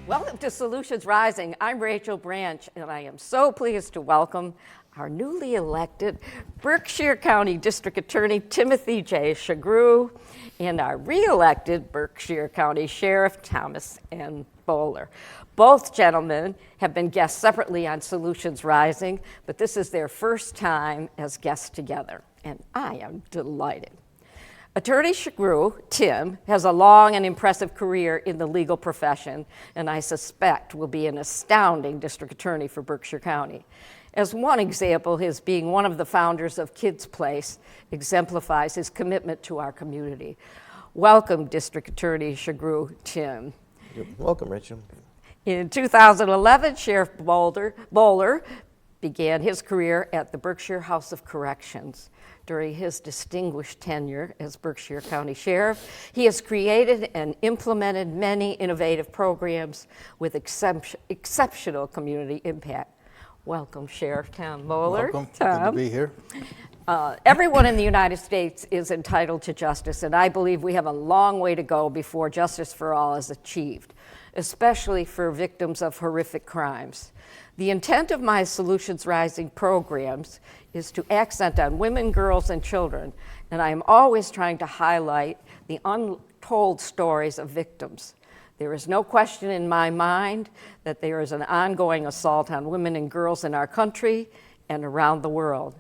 Welcome to Solutions Rising. I'm Rachel Branch, and I am so pleased to welcome our newly elected Berkshire County District Attorney Timothy J. Shagru and our re-elected Berkshire County Sheriff Thomas N. Bowler. Both gentlemen have been guests separately on Solutions Rising, but this is their first time as guests together, and I am delighted. Attorney Shagru, Tim, has a long and impressive career in the legal profession, and I suspect will be an astounding district attorney for Berkshire County. As one example, his being one of the founders of Kids Place exemplifies his commitment to our community. Welcome, District Attorney Shagru, Tim. You're welcome, Rachel. In 2011, Sheriff Bowler began his career at the Berkshire House of Corrections. During his distinguished tenure as Berkshire County Sheriff, he has created and implemented many innovative programs with exceptional community impact. Welcome, Sheriff Tom Bowler. Welcome. Tom. Good to be here. Everyone in the United States is entitled to justice, and I believe we have a long way to go before justice for all is achieved, especially for victims of horrific crimes. The intent of my Solutions Rising programs is to accent on women, girls, and children, and I am always trying to highlight the untold stories of victims. There is no question in my mind that there is an ongoing assault on women and girls in our country and around the world.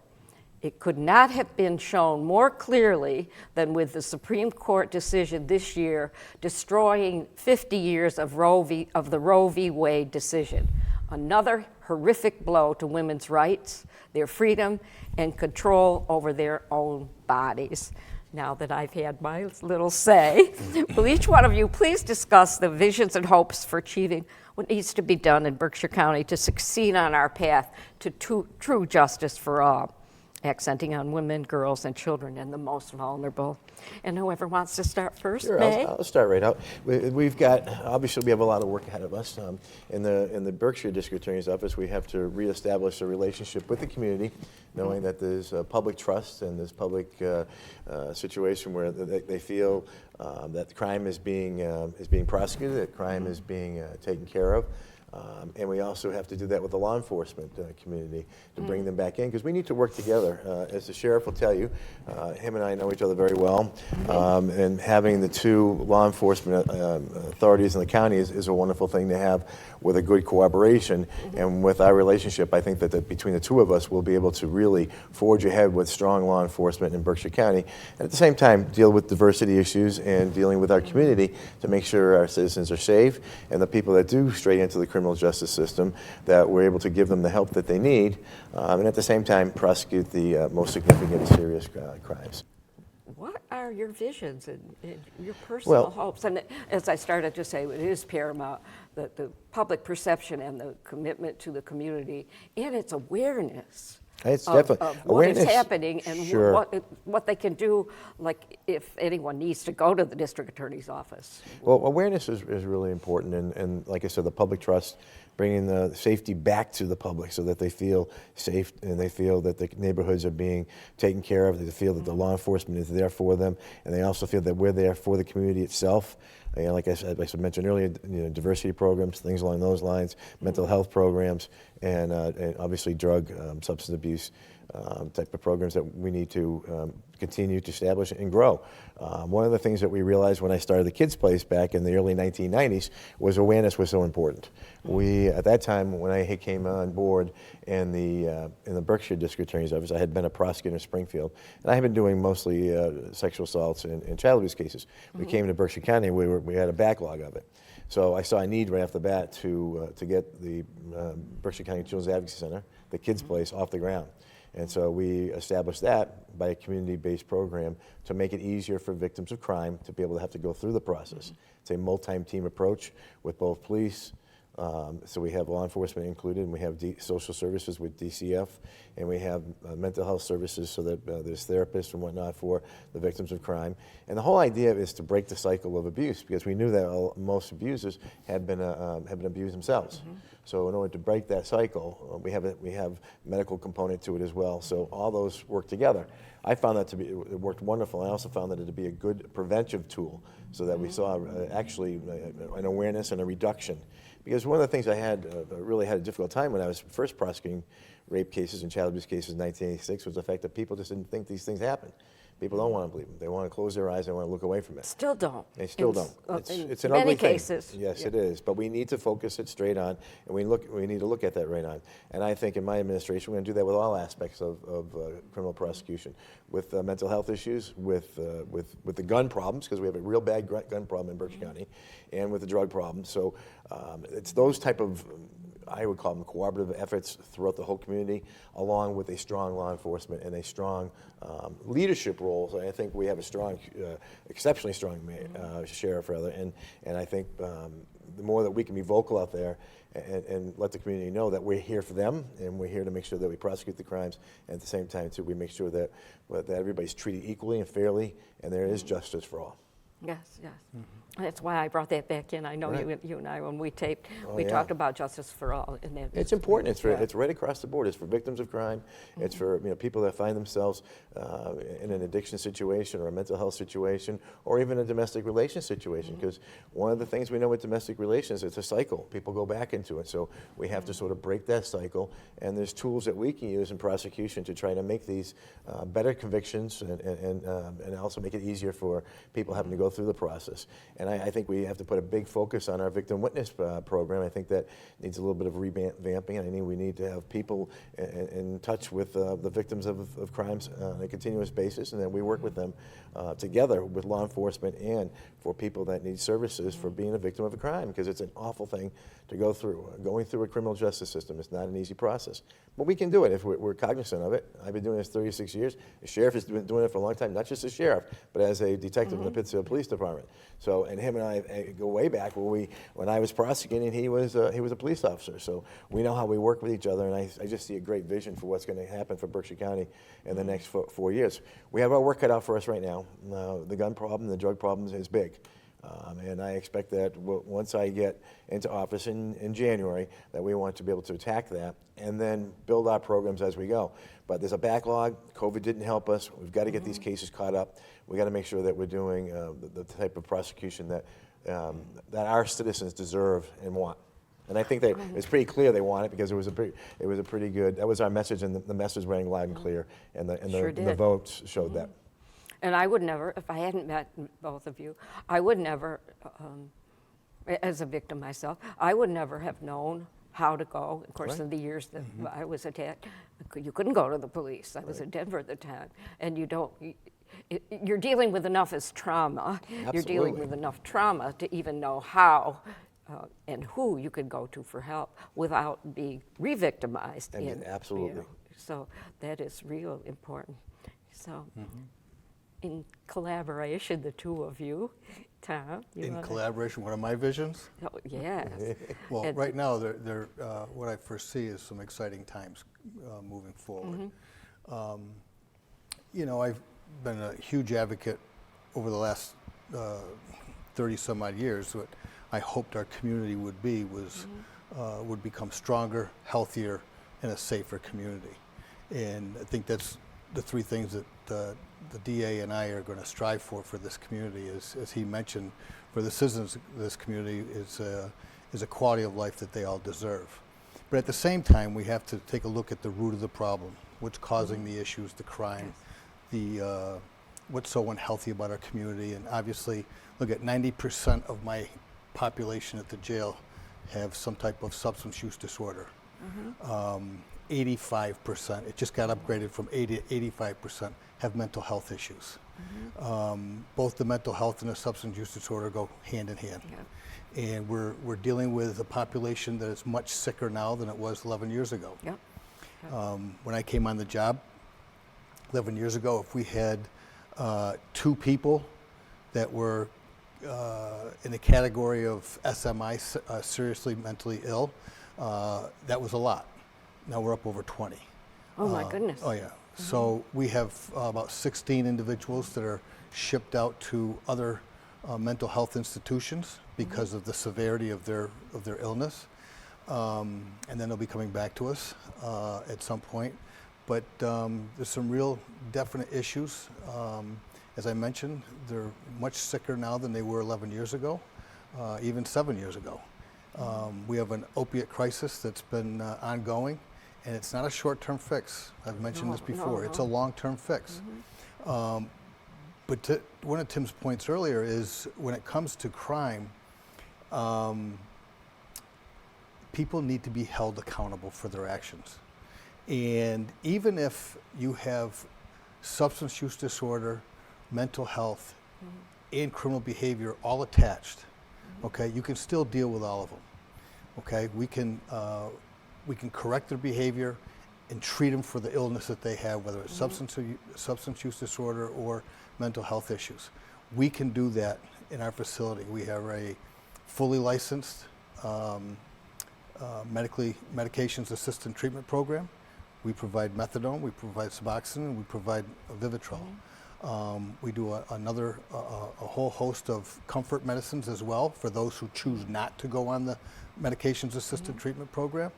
It could not have been shown more clearly than with the Supreme Court decision this year destroying 50 years of the Roe v. Wade decision. Another horrific blow to women's rights, their freedom, and control over their own bodies. Now that I've had my little say, will each one of you please discuss the visions and hopes for achieving what needs to be done in Berkshire County to succeed on our path to true justice for all, accenting on women, girls, and children, and the most vulnerable. And whoever wants to start first, Sure, may. I'll start right out. We've got, obviously we have a lot of work ahead of us. In the Berkshire District Attorney's Office, we have to reestablish a relationship with the community, knowing that there's public trust and there's public situation where they feel that crime is being prosecuted, that crime is being taken care of. And we also have to do that with the law enforcement community to bring them back in, because we need to work together. As the sheriff will tell you, him and I know each other very well, and having the two law enforcement authorities in the county is a wonderful thing to have with a good cooperation. And with our relationship, I think that between the two of us, we'll be able to really forge ahead with strong law enforcement in Berkshire County, and at the same time deal with diversity issues and dealing with our community to make sure our citizens are safe, and the people that do stray into the criminal justice system, that we're able to give them the help that they need, and at the same time prosecute the most significant serious crimes. What are your visions and your personal hopes? And as I started to say, it is paramount that the public perception and the commitment to the community and its awareness It's definitely of what is happening and sure. what they can do, like if anyone needs to go to the district attorney's office. Well, awareness is really important, and like I said, the public trust, bringing the safety back to the public so that they feel safe and they feel that the neighborhoods are being taken care of, they feel that the law enforcement is there for them, and they also feel that we're there for the community itself. Like I mentioned earlier, diversity programs, things along those lines, mental health programs, and obviously drug, substance abuse type of programs that we need to continue to establish and grow. One of the things that we realized when I started the Kids Place back in the early 1990s was awareness was so important. We, at that time, when I came on board in the Berkshire District Attorney's Office, I had been a prosecutor in Springfield, and I had been doing mostly sexual assaults and child abuse cases. We came to Berkshire County, we had a backlog of it. So I saw a need right off the bat to get the Berkshire County Children's Advocacy Center, the Kids Place, off the ground. And so we established that by a community-based program to make it easier for victims of crime to be able to have to go through the process. It's a multi-team approach with both police, so we have law enforcement included, and we have social services with DCF, and we have mental health services so that there's therapists and whatnot for the victims of crime. And the whole idea is to break the cycle of abuse, because we knew that most abusers had been abused themselves. So in order to break that cycle, we have a medical component to it as well. So all those work together. I found that it worked wonderful. I also found that it to be a good preventive tool, so that we saw actually an awareness and a reduction, Because one of the things I had really had a difficult time when I was first prosecuting rape cases and child abuse cases in 1986 was the fact that people just didn't think these things happen. People don't want to believe them. They want to close their eyes. They want to look away from it. Still don't. They still In don't. in It's an many ugly thing. cases. Yes, Yeah. it is. But we need to focus it straight on, and we need to look at that right on. And I think in my administration, we're going to do that with all aspects of criminal prosecution, with mental health issues, with the gun problems, because we have a real bad gun problem in Berkshire County, and with the drug problem. So it's those type of, I would call them cooperative efforts throughout the whole community, along with a strong law enforcement and a strong leadership role. So I think we have a strong, exceptionally strong sheriff, rather, and I think the more that we can be vocal out there and let the community know that we're here for them and we're here to make sure that we prosecute the crimes, and at the same time, too, we make sure that everybody's treated equally and fairly and there is justice for all. Yes, yes. That's why I brought that back in. I know Right. you and I, when we taped, we yeah. talked about justice for all. And that It's is- important. It's yeah. it's right across the board. It's for victims of crime. It's for people that find themselves in an addiction situation or a mental health situation or even a domestic relation situation. Because one of the things we know with domestic relations, it's a cycle. People go back into it. So we have to sort of break that cycle. And there's tools that we can use in prosecution to try to make these better convictions and also make it easier for people having to go through the process. And I think we have to put a big focus on our victim witness program. I think that needs a little bit of revamping. I think we need to have people in touch with the victims of crimes on a continuous basis, and then we work with them together with law enforcement and for people that need services for being a victim of a crime, because it's an awful thing to go through. Going through a criminal justice system is not an easy process. But we can do it if we're cognizant of it. I've been doing this 36 years. The sheriff has been doing it for a long time, not just as sheriff, but as a detective in the Pittsfield Police Department. So, and him and I go way back when I was prosecuting, he was a police officer. So we know how we work with each other, and I just see a great vision for what's going to happen for Berkshire County in the next 4 years. We have our work cut out for us right now. The gun problem, the drug problem is big. And I expect that once I get into office in January, that we want to be able to attack that and then build our programs as we go. But there's a backlog. COVID didn't help us. We've got to get these cases caught up. We've got to make sure that we're doing the type of prosecution that our citizens deserve and want. And I think that it's pretty clear they want it, because it was a pretty good, that was our message, and the message rang loud and clear, and Sure the did. votes showed that. And I would never, if I hadn't met both of you, I would never, as a victim myself, I would never have known how to go. Of course, Right. in the years that I was attacked, you couldn't go to the police. I was in Denver at the time. And you're dealing with enough as trauma. You're dealing Absolutely. with enough trauma to even know how and who you could go to for help without being re-victimized. And absolutely. So that is real important. So in collaboration, the two of you, Tom. In collaboration, one of my visions? Oh, yes. Well, And- right now, what I foresee is some exciting times moving forward. I've been a huge advocate over the last 30-some odd years. What I hoped our community would be would become stronger, healthier, and a safer community. And I think that's the three things that the DA and I are going to strive for this community. As he mentioned, for the citizens of this community, is a quality of life that they all deserve. But at the same time, we have to take a look at the root of the problem, what's causing the issues, the crime, what's so unhealthy about our community. And obviously, look at 90% of my population at the jail have some type of substance use disorder. 85%, it just got upgraded from 80 to 85%, have mental health issues. Both the mental health and the substance use disorder go hand in hand. Yeah. And we're dealing with a population that is much sicker now than it was 11 years ago. Yep. When I came on the job 11 years ago, if we had 2 people that were in the category of SMI, seriously mentally ill, that was a lot. Now we're up over 20. Oh, my goodness. Oh, yeah. So we have about 16 individuals that are shipped out to other mental health institutions because of the severity of their illness. And then they'll be coming back to us at some point. But there's some real definite issues. As I mentioned, they're much sicker now than they were 11 years ago, even 7 years ago. We have an opiate crisis that's been ongoing, and it's not a short-term fix. I've mentioned this before. It's a long-term fix. But one of Tim's points earlier is when it comes to crime, people need to be held accountable for their actions. And even if you have substance use disorder, mental health, and criminal behavior all attached, okay, you can still deal with all of them. Okay, we can correct their behavior and treat them for the illness that they have, whether it's substance use disorder or mental health issues. We can do that in our facility. We have a fully licensed medications assisted treatment program. We provide methadone, we provide Suboxone, we provide Vivitrol. We do a whole host of comfort medicines as well for those who choose not to go on the medications assisted treatment program.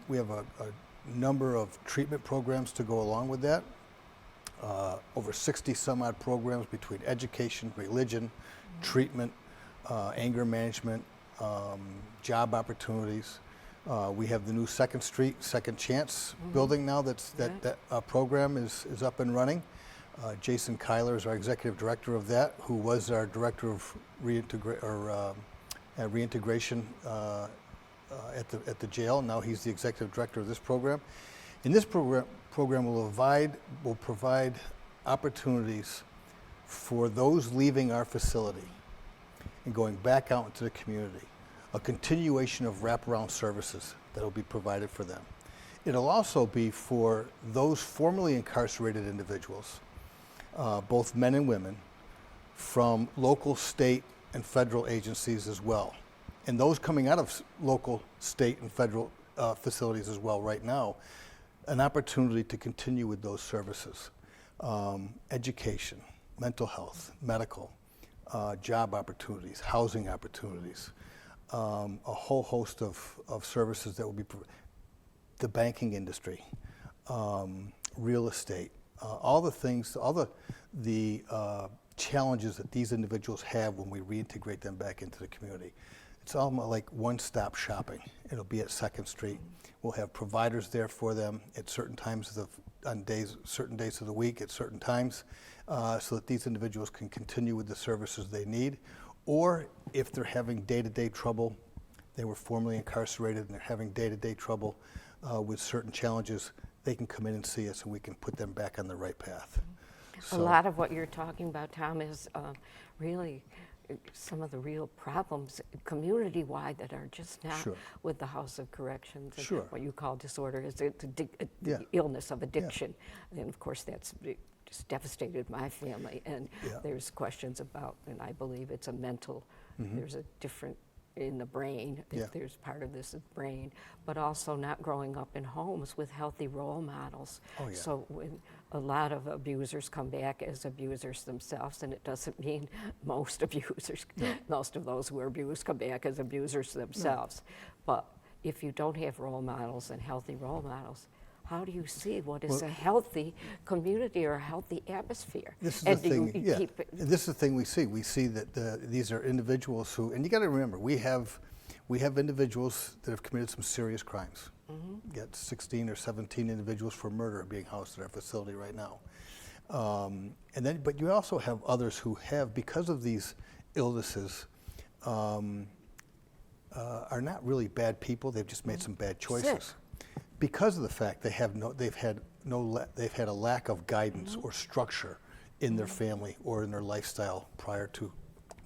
We have a number of treatment programs to go along with that. Over 60 some odd programs between education, religion, treatment, anger management, job opportunities. We have the new Second Street, Second Chance building now that program is up and running. Jason Kyler is our executive director of that, who was our director of reintegration at the jail. Now he's the executive director of this program. And this program will provide opportunities for those leaving our facility and going back out into the community, a continuation of wraparound services that will be provided for them. It'll also be for those formerly incarcerated individuals, both men and women, from local, state, and federal agencies as well. And those coming out of local, state, and federal facilities as well right now, an opportunity to continue with those services. Education, mental health, medical, job opportunities, housing opportunities, a whole host of services that will be the banking industry, real estate, all the things, all the challenges that these individuals have when we reintegrate them back into the community. It's almost like one-stop shopping. It'll be at Second Street. We'll have providers there for them at certain times certain days of the week, at certain times, so that these individuals can continue with the services they need. Or if they're having day-to-day trouble, they were formerly incarcerated and they're having day-to-day trouble with certain challenges, they can come in and see us and we can put them back on the right path. A lot of what you're talking about, Tom, is really some of the real problems community-wide that are just not with the House of Corrections and what you call disorder is the illness of addiction. And of course that's just devastated my family, and there's questions about, and I believe it's a mental, there's a different in the brain, if there's part of this brain, but also not growing up in homes with healthy role models. So when a lot of abusers come back as abusers themselves, and it doesn't mean most abusers, most of those who are abused come back as abusers themselves. But if you don't have role models and healthy role models, how do you see what is a healthy community or a healthy atmosphere? This is the thing. This is the thing we see. We see that these are individuals who, and you got to remember, we have individuals that have committed some serious crimes. We got 16 or 17 individuals for murder being housed at our facility right now. But you also have others who have, because of these illnesses, are not really bad people. They've just made some bad choices. Sick. Because of the fact they've had a lack of guidance or structure in their family or in their lifestyle prior to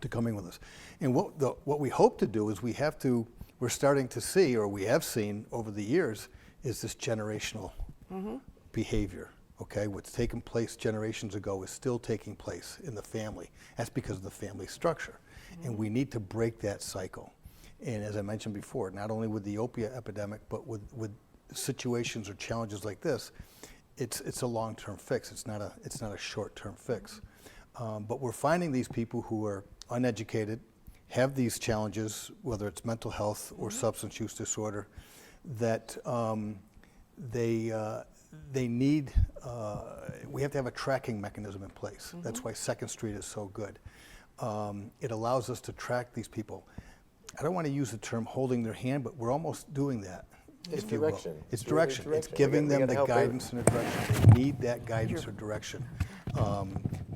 coming with us. And what we hope to do is we're starting to see, or we have seen over the years, is this generational behavior. Okay, what's taken place generations ago is still taking place in the family. That's because of the family structure, and we need to break that cycle. And as I mentioned before, not only with the opiate epidemic, but with situations or challenges like this, it's a long-term fix. It's not a short-term fix. But we're finding these people who are uneducated, have these challenges, whether it's mental health or substance use disorder, that they need. We have to have a tracking mechanism in place. That's why Second Street is so good. It allows us to track these people. I don't want to use the term holding their hand, but we're almost doing that. It's if you will. direction. It's It's really direction. It's direction. giving We them gotta the help guidance and the direction. They need that guidance or direction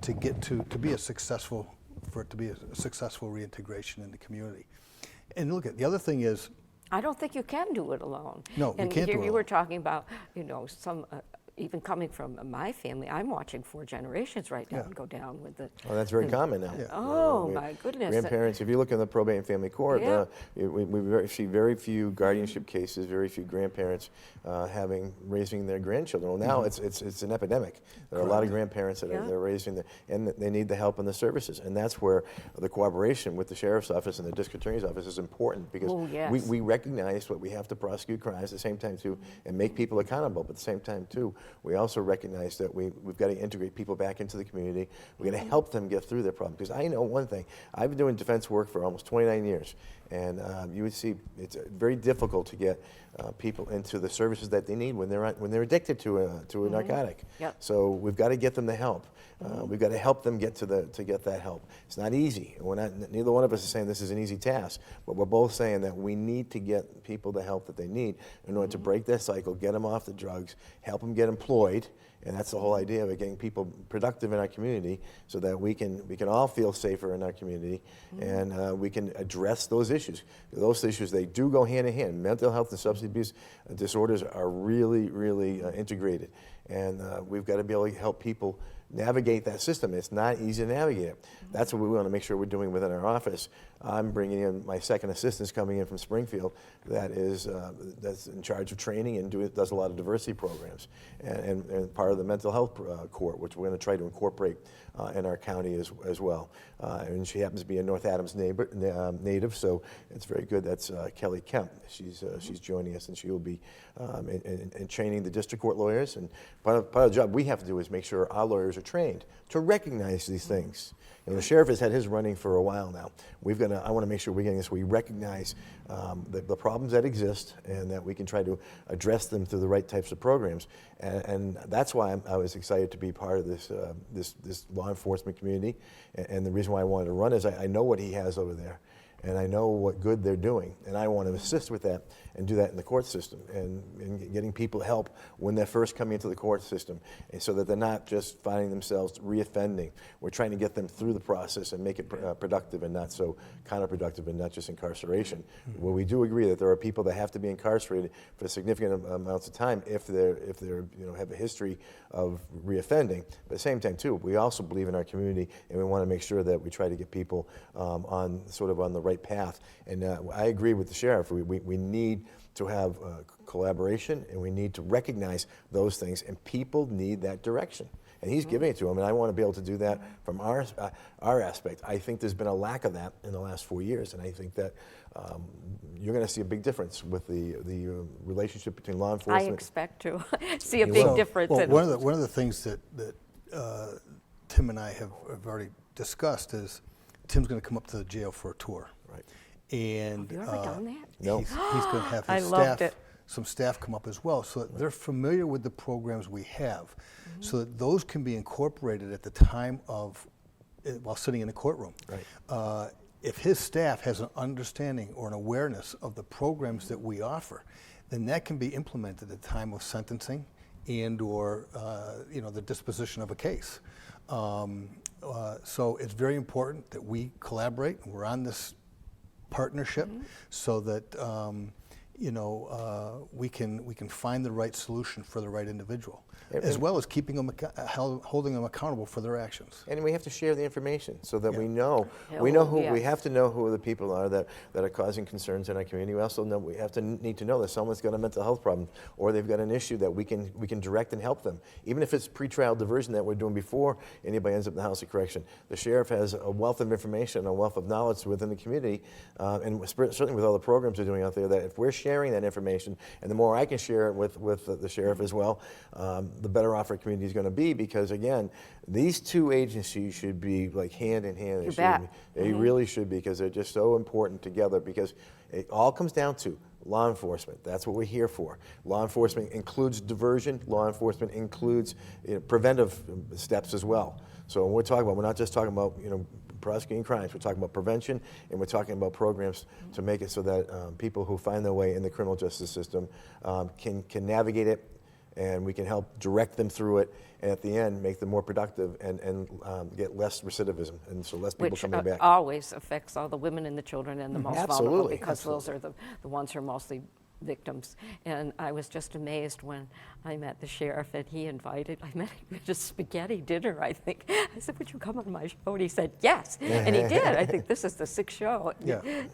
to get to be a successful, for it to be a successful reintegration in the community. And look, at the other thing is, I don't think you can do it alone. No, we and can't do here it you were alone. talking about, some, even coming from my family, I'm watching 4 generations right now Yeah. go down with it. Well, that's very common now. Yeah. Oh, my goodness. Grandparents, if you look in the probate and family court, Yeah. we see very few guardianship cases, very few grandparents raising their grandchildren. Well, now it's an epidemic. There are a lot of grandparents that Yeah. they're raising, and they need the help and the services. And that's where the cooperation with the sheriff's office and the district attorney's office is important, because Oh, yes. we recognize what we have to prosecute crimes at the same time too, and make people accountable. But at the same time too, we also recognize that we've got to integrate people back into the community. We're going to help them get through their problem. Because I know one thing, I've been doing defense work for almost 29 years, and you would see it's very difficult to get people into the services that they need when they're addicted to a narcotic. Yep. So we've got to get them the help. We've got to help them get to get that help. It's not easy. Neither one of us is saying this is an easy task, but we're both saying that we need to get people the help that they need in order to break that cycle, get them off the drugs, help them get employed. And that's the whole idea of getting people productive in our community, so that we can all feel safer in our community, and we can address those issues. Those issues, they do go hand in hand. Mental health and substance abuse disorders are really, really integrated. And we've got to be able to help people navigate that system. It's not easy to navigate it. That's what we want to make sure we're doing within our office. I'm bringing in my second assistant's coming in from Springfield that's in charge of training and does a lot of diversity programs, and part of the mental health court, which we're going to try to incorporate in our county as well. And she happens to be a North Adams native, so it's very good. That's Kelly Kemp. She's joining us, and she will be in training the district court lawyers. And part of the job we have to do is make sure our lawyers are trained to recognize these things. The sheriff has had his running for a while now. I want to make sure we're getting this. We recognize the problems that exist, and that we can try to address them through the right types of programs. And that's why I was excited to be part of this law enforcement community. And the reason why I wanted to run is I know what he has over there, and I know what good they're doing, and I want to assist with that and do that in the court system, and getting people help when they're first coming into the court system, and so that they're not just finding themselves reoffending. We're trying to get them through the process and make it productive and not so counterproductive, and not just incarceration. Well, we do agree that there are people that have to be incarcerated for significant amounts of time if they're have a history of reoffending. But at the same time too, we also believe in our community, and we want to make sure that we try to get people on the right path. And I agree with the sheriff. We need to have collaboration, and we need to recognize those things, and people need that direction. And he's giving it to them, and I want to be able to do that from our aspect. I think there's been a lack of that in the last 4 years, and I think that you're going to see a big difference with the relationship between law I enforcement. expect to see a big difference. Well, in one of the things that Tim and I have already discussed is Tim's going to come up to the jail for a tour. Right. And Have you ever done that? No. he's going to have I his loved staff, it. some staff come up as well, so that they're familiar with the programs we have, so that those can be incorporated at the time of while sitting in the courtroom. Right. If his staff has an understanding or an awareness of the programs that we offer, then that can be implemented at the time of sentencing and or the disposition of a case. So it's very important that we collaborate. We're on this partnership so that we can find the right solution for the right individual, as well as keeping them holding them accountable for their actions. And we have to share the information so that we know Yeah. who Yes. we have to know who the people are that are causing concerns in our community. We also know need to know that someone's got a mental health problem, or they've got an issue that we can direct and help them. Even if it's pretrial diversion that we're doing before anybody ends up in the house of correction, the sheriff has a wealth of information, a wealth of knowledge within the community, and certainly with all the programs they're doing out there, that if we're sharing that information, and the more I can share it with the sheriff as well, the better off our community is going to be, because again, these two agencies should be like hand in hand. You bet. They really should be, because they're just so important together, because it all comes down to law enforcement. That's what we're here for. Law enforcement includes diversion. Law enforcement includes preventive steps as well. So when we're talking about, we're not just talking about prosecuting crimes. We're talking about prevention, and we're talking about programs to make it so that people who find their way in the criminal justice system can navigate it, and we can help direct them through it, and at the end make them more productive and get less recidivism, and so less people Which coming back. always affects all the women and the children and the most vulnerable, Absolutely, because those are the ones who are mostly victims. And I was just amazed when I met the sheriff and I met him at a spaghetti dinner, I think. I said, would you come on my show? And he said, yes. And he did. I think this is the 6th show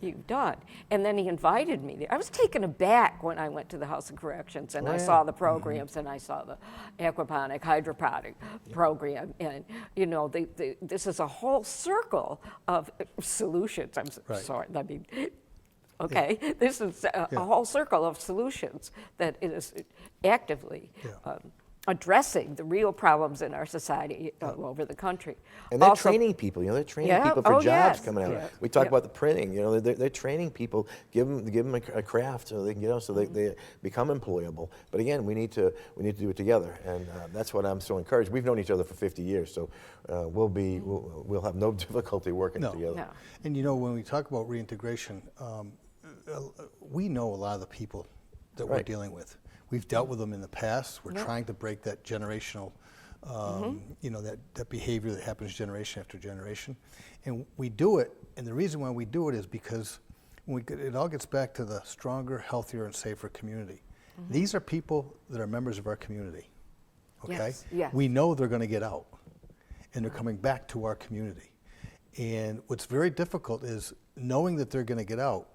you've done. And then he invited me there. I was taken aback when I went to the House of Corrections and I saw the programs and I saw the aquaponic, hydroponic program. And, you know, this is a whole circle of solutions. I'm sorry, I mean, okay, this is a whole circle of solutions that is actively addressing the real problems in our society all over the country. And they're training people, you know, they're training people for jobs coming out. Yeah. We talk about the printing, you know, they're training people, give them a craft so they can get out, so they become employable. But again, we need to do it together, and that's what I'm so encouraged. We've known each other for 50 years, so we'll have no difficulty working together. No. And you know, when we talk about reintegration, we know a lot of the people that we're dealing with. We've dealt with them in the past. We're trying to break that generational, you know, that behavior that happens generation after generation. And we do it, and the reason why we do it is because it all gets back to the stronger, healthier, and safer community. These are people that are members of our community, okay? Yes. We know they're going to get out, and they're coming back to our community. And what's very difficult is knowing that they're going to get out,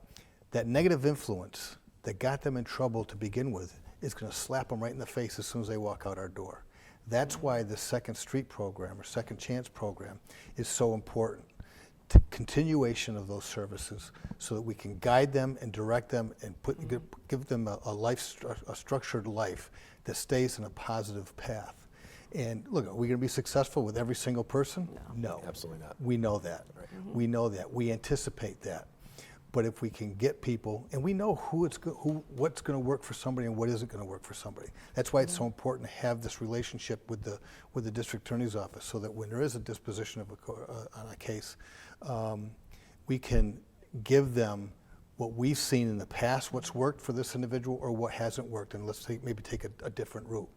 that negative influence that got them in trouble to begin with is going to slap them right in the face as soon as they walk out our door. That's why the Second Street program or Second Chance program is so important. Continuation of those services so that we can guide them and direct them and give them a structured life that stays in a positive path. And look, are we going to be successful with every single person? No. Absolutely not. We know that. Right. We know that. We anticipate that. But if we can get people, and we know what's going to work for somebody and what isn't going to work for somebody. That's why it's so important to have this relationship with the district attorney's office, so that when there is a disposition of on a case, we can give them what we've seen in the past, what's worked for this individual, or what hasn't worked, and let's maybe take a different route.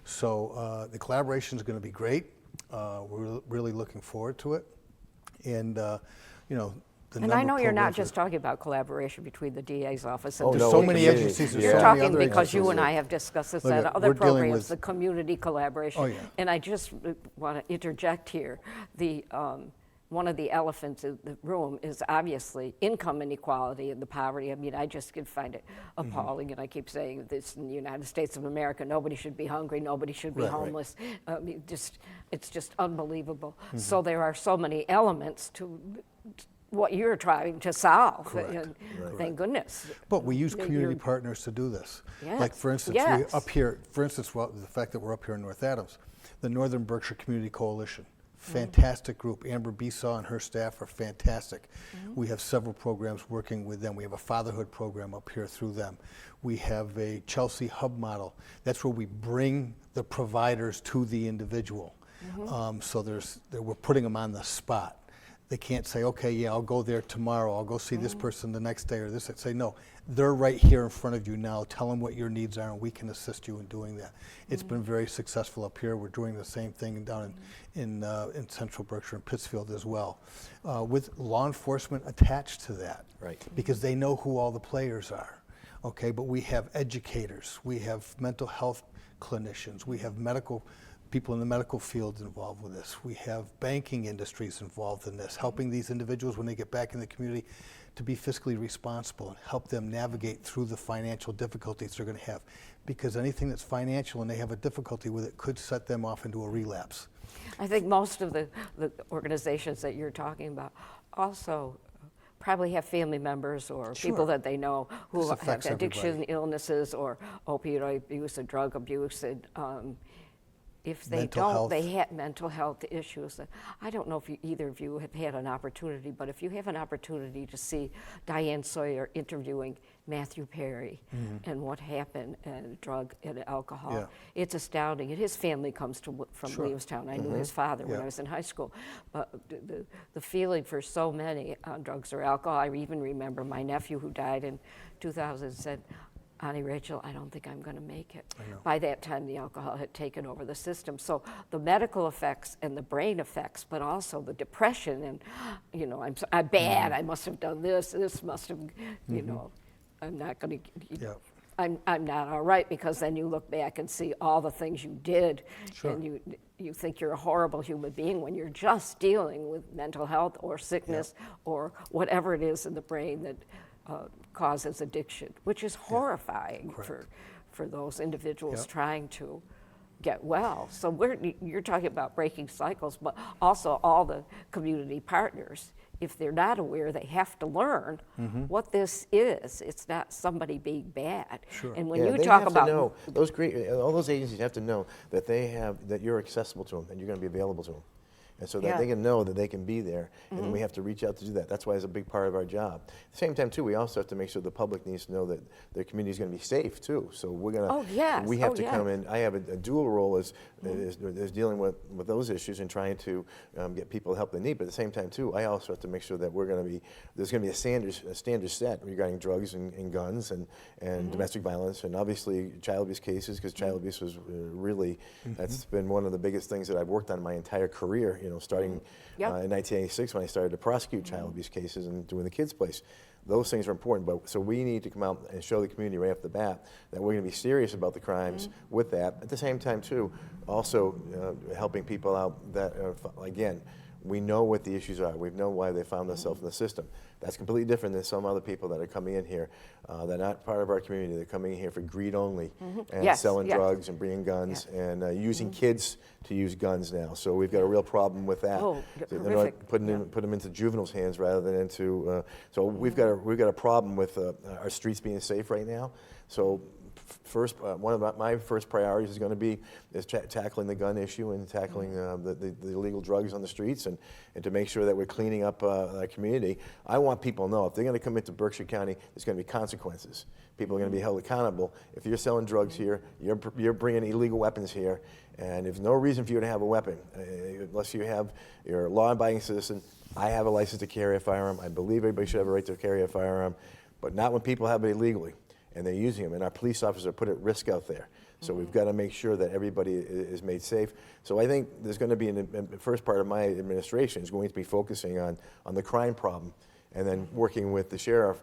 So the collaboration is going to be great. We're really looking forward to it, and you know. And I know you're not just talking about collaboration between the DA's office and there's so many agencies. You're talking because you and I have discussed this at other programs, the community collaboration. Oh, yeah. And I just want to interject here. One of the elephants in the room is obviously income inequality and the poverty. I mean, I just can find it appalling, and I keep saying this in the United States of America, nobody should be hungry, nobody should be homeless. I mean, it's just unbelievable. So there are so many elements to what you're trying to solve. And thank goodness. But we use community partners to do this. Yes. Like, for instance, we up here, the fact that we're up here in North Adams, the Northern Berkshire Community Coalition, fantastic group. Amber Besaw and her staff are fantastic. We have several programs working with them. We have a fatherhood program up here through them. We have a Chelsea Hub model. That's where we bring the providers to the individual. So we're putting them on the spot. They can't say, okay, yeah, I'll go there tomorrow. I'll go see this person the next day or this. Say, no, they're right here in front of you now. Tell them what your needs are, and we can assist you in doing that. It's been very successful up here. We're doing the same thing down in Central Berkshire and Pittsfield as well, with law enforcement attached to that, because they know who all the players are. Okay, but we have educators, we have mental health clinicians, we have people in the medical field involved with this. We have banking industries involved in this, helping these individuals when they get back in the community to be fiscally responsible and help them navigate through the financial difficulties they're going to have. Because anything that's financial and they have a difficulty with it could set them off into a relapse. I think most of the organizations that you're talking about also probably have family members or people that they know who have addiction illnesses or opioid abuse or drug abuse. And, if they Mental don't, health. they have mental health issues. I don't know if either of you have had an opportunity, but if you have an opportunity to see Diane Sawyer interviewing Matthew Perry and what happened and drug and alcohol, Yeah. it's astounding. And his family comes from Sure. Williamstown. I knew his father when Yeah. I was in high school. But the feeling for so many on drugs or alcohol, I even remember my nephew who died in 2000 said, Auntie Rachel, I don't think I'm going to make it. By that time, the alcohol had taken over the system. So the medical effects and the brain effects, but also the depression and, you know, I'm bad. I must have done this. This must have, you know, I'm not going to. Yeah. I'm not all right, because then you look back and see all the things you did, Sure. and you think you're a horrible human being when you're just dealing with mental health or sickness or whatever it is in the brain that causes addiction, which is horrifying for those individuals Yep. trying to get well. So you're talking about breaking cycles, but also all the community partners. If they're not aware, they have to learn what this is. It's not somebody being bad. Sure. And when Yeah, you they talk have about to know, all those agencies have to know that that you're accessible to them and you're going to be available to them. And so that Yeah. they can know that they can be there, and then we have to reach out to do that. That's why it's a big part of our job. At the same time, too, we also have to make sure the public needs to know that their community is going to be safe, too. So we're going to, Oh, yes. we have Oh, to yeah. come in. I have a dual role as dealing with those issues and trying to get people the help they need. But at the same time, too, I also have to make sure that there's going to be a standard set regarding drugs and guns and domestic violence, and obviously child abuse cases, because child abuse was really, that's been one of the biggest things that I've worked on my entire career, you know, starting Yep. in 1986 when I started to prosecute child abuse cases and doing the kids' place. Those things are important, but so we need to come out and show the community right off the bat that we're going to be serious about the crimes with that. At the same time, too, also helping people out that, again, we know what the issues are. We know why they found themselves in the system. That's completely different than some other people that are coming in here. They're not part of our community. They're coming in here for greed only and Yes, selling yes. drugs and bringing guns and using kids to use guns now. So we've got a real problem with that. Oh, They're horrific. put them into juveniles' hands rather than into. So we've got a problem with our streets being safe right now. So first, one of my first priorities is going to be tackling the gun issue and tackling the illegal drugs on the streets, and to make sure that we're cleaning up our community. I want people to know if they're going to come into Berkshire County, there's going to be consequences. People are going to be held accountable. If you're selling drugs here, you're bringing illegal weapons here, and there's no reason for you to have a weapon unless you're a law-abiding citizen. I have a license to carry a firearm. I believe everybody should have a right to carry a firearm, but not when people have it illegally and they're using them, and our police officers are put at risk out there. So we've got to make sure that everybody is made safe. So I think there's going to be, the first part of my administration is going to be focusing on the crime problem, and then working with the sheriff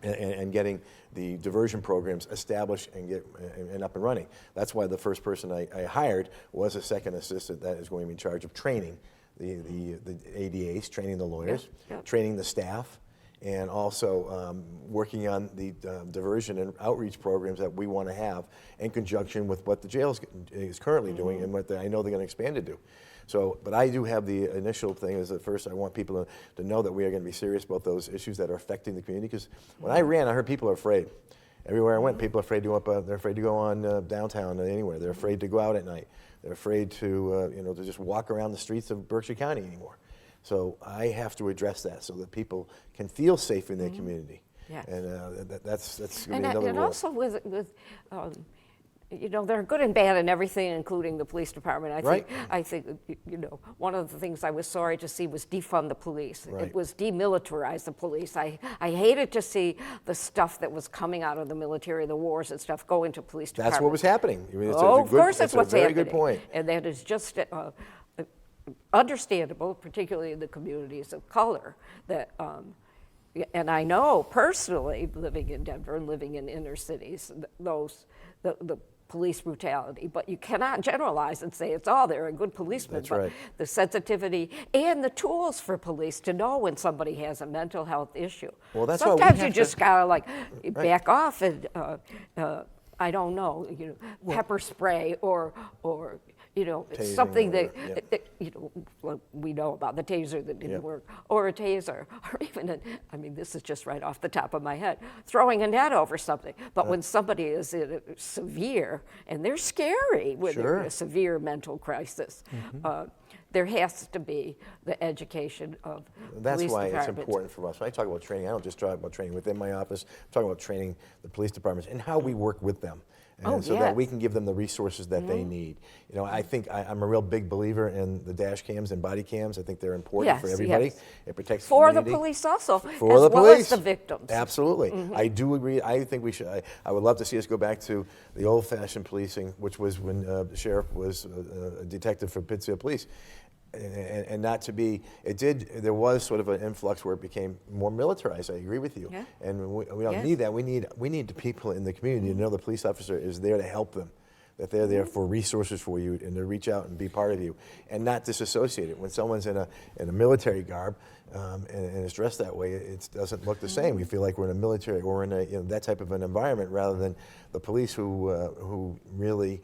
and getting the diversion programs established and up and running. That's why the first person I hired was a second assistant that is going to be in charge of training the ADAs, training the lawyers, training the staff, and also working on the diversion and outreach programs that we want to have in conjunction with what the jail is currently doing and what I know they're going to expand to do. So, but I do have the initial thing is that first I want people to know that we are going to be serious about those issues that are affecting the community, because when I ran, I heard people are afraid. Everywhere I went, people are afraid to they're afraid to go on downtown or anywhere. They're afraid to go out at night. They're afraid to to just walk around the streets of Berkshire County anymore. So I have to address that so that people can feel safe in their community. Yes. And that's going to be another And role. also with they're good and bad in everything, including the police department. I think one of the things I was sorry to see was defund the police. Right. It was demilitarize the police. I hated to see the stuff that was coming out of the military, the wars and stuff, go into police departments. That's what was happening. I mean, Of course that's what's happening. It's a very good point. And that is just understandable, particularly in the communities of color, that and I know personally, living in Denver and living in inner cities, the police brutality, but you cannot generalize and say it's all there, a good policeman. That's but right. The sensitivity and the tools for police to know when somebody has a mental health issue. Well, that's why we sometimes have you to- just gotta back off and I don't know, pepper spray or it's Tasing something or- that, well, we know about the taser that didn't Yep. work, or a taser, or even, this is just right off the top of my head, throwing a net over something. But when somebody is in a severe, and they're scary when they're in a Sure. severe mental crisis, there has to be the education of That's police why it's departments. important for us. When I talk about training, I don't just talk about training within my office. I'm talking about training the police departments and how we work with them. And so that we yes. can give them the resources that they need. I think I'm a real big believer in the dash cams and body cams. I think they're important for Yes, everybody. yes. It protects For the community. police also, For as the well police. as the victims. Absolutely. I do agree. I think we should. I would love to see us go back to the old-fashioned policing, which was when the sheriff was a detective for Pittsfield Police. And not to be, there was sort of an influx where it became more militarized. I agree with you. Yeah. And we don't Yes. need that. We need the people in the community to know the police officer is there to help them, that they're there for resources for you and to reach out and be part of you and not disassociate it. When someone's in a military garb and is dressed that way, it doesn't look the same. We feel like we're in a military or in that type of an environment rather than the police who really,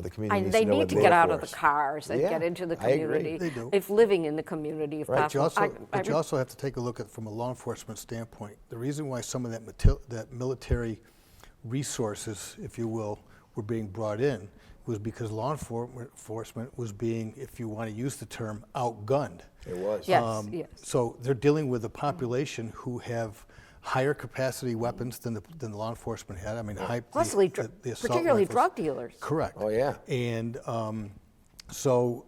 the community And needs they to know need what to they're get out for of the us. cars and Yeah, get into the I agree. community. They do. If living in the community, if Right. But you possible. also, you also have to take a look at from a law enforcement standpoint. The reason why some of that military resources, if you will, were being brought in was because law enforcement was being, if you want to use the term, outgunned. It was. Yes, yes. So they're dealing with a population who have higher capacity weapons than the law enforcement had. Mostly the assault particularly rifles. drug dealers. Correct. Oh, yeah. And so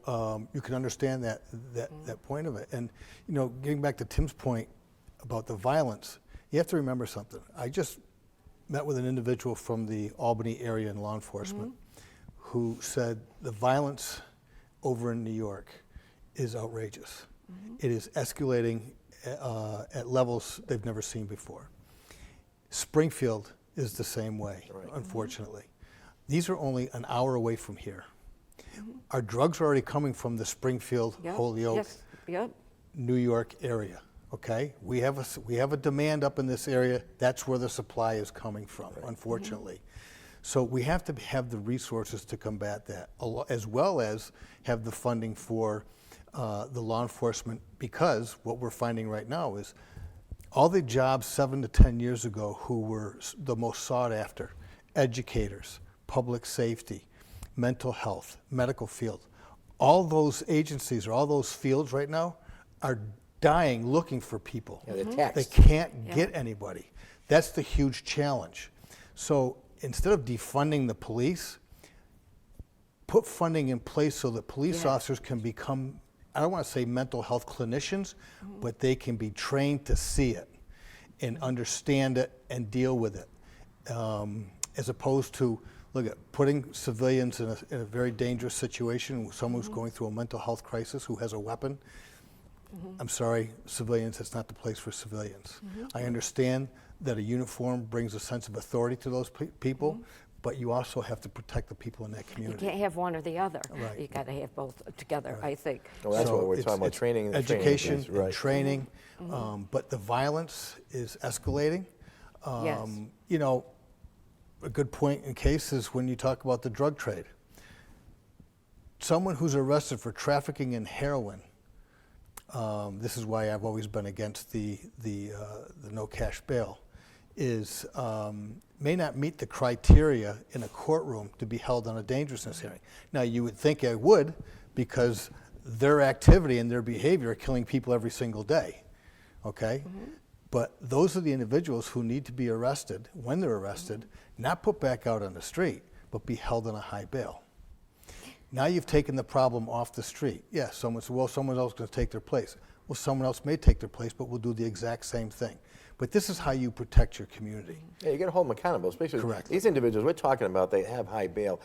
you can understand that point of it. And getting back to Tim's point about the violence, you have to remember something. I just met with an individual from the Albany area in law enforcement who said the violence over in New York is outrageous. It is escalating at levels they've never seen before. Springfield is the same way, unfortunately. These are only an hour away from here. Our drugs are already coming from the Springfield, Yep, Holyoke, yes, yep. New York area. Okay, we have a demand up in this area. That's where the supply is coming from, unfortunately. So we have to have the resources to combat that, as well as have the funding for the law enforcement. Because what we're finding right now is all the jobs 7 to 10 years ago who were the most sought after, educators, public safety, mental health, medical field, all those agencies or all those fields right now are dying looking for people. Yeah, they're taxed. They can't get anybody. That's the huge challenge. So instead of defunding the police, put funding in place so that police officers can become, I don't want to say mental health clinicians, but they can be trained to see it and understand it and deal with it. As opposed to, look at putting civilians in a very dangerous situation, someone who's going through a mental health crisis who has a weapon. I'm sorry, civilians, it's not the place for civilians. I understand that a uniform brings a sense of authority to those people, but you also have to protect the people in that You community. can't have one or the other. Right. You got to have both together, I think. Well, that's what we're it's- talking about, it's training. and education, training, and training, but the violence is escalating. Yes. A good point in case is when you talk about the drug trade. Someone who's arrested for trafficking in heroin, this is why I've always been against the no cash bail, is may not meet the criteria in a courtroom to be held on a dangerousness hearing. Now you would think I would, because their activity and their behavior are killing people every single day, okay? But those are the individuals who need to be arrested when they're arrested, not put back out on the street, but be held on a high bail. Now you've taken the problem off the street. Yeah, someone said, well, someone else is going to take their place. Well, someone else may take their place, but will do the exact same thing. But this is how you protect your community. Yeah, you got to hold them accountable, especially Correct. these individuals we're talking about. They have high bail,